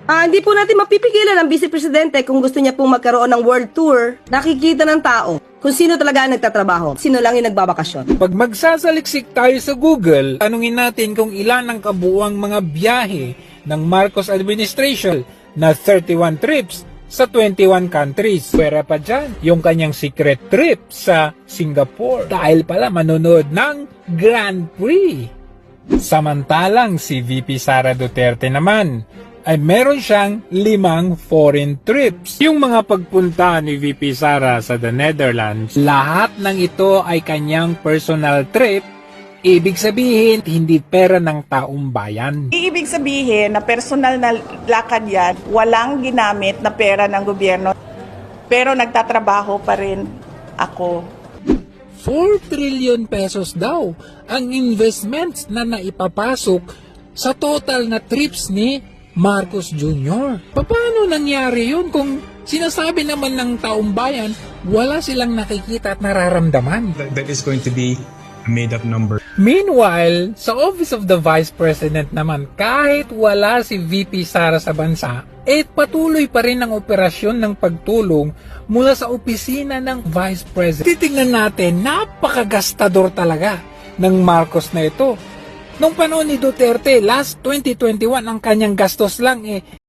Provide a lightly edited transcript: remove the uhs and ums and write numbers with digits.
Hindi po natin mapipigilan ang Vice Presidente kung gusto niya pong magkaroon ng world tour. Nakikita ng tao kung sino talaga ang nagtatrabaho, sino lang yung nagbabakasyon. Pag magsasaliksik tayo sa Google, tanungin natin kung ilan ang kabuuang mga biyahe ng Marcos administration na 31 trips sa 21 countries. Pwera pa dyan, yung kanyang secret trip sa Singapore dahil pala manonood ng Grand Prix. Samantalang si VP Sara Duterte naman ay meron siyang 5 foreign trips. Yung mga pagpunta ni VP Sara sa the Netherlands, lahat ng ito ay kanyang personal trip. Ibig sabihin, hindi pera ng taong bayan. Ibig sabihin na personal na lakad yan, walang ginamit na pera ng gobyerno. Pero nagtatrabaho pa rin ako. 4 trillion pesos daw ang investments na naipapasok sa total na trips ni Marcos Jr. Paano nangyari yun kung sinasabi naman ng taong bayan wala silang nakikita at nararamdaman? That is going to be a made-up number. Meanwhile, sa Office of the Vice President naman, kahit wala si VP Sara sa bansa, patuloy pa rin ang operasyon ng pagtulong mula sa opisina ng Vice President. Titingnan natin, napakagastador talaga ng Marcos na ito. Nung panahon ni Duterte, last 2021, ang kanyang gastos lang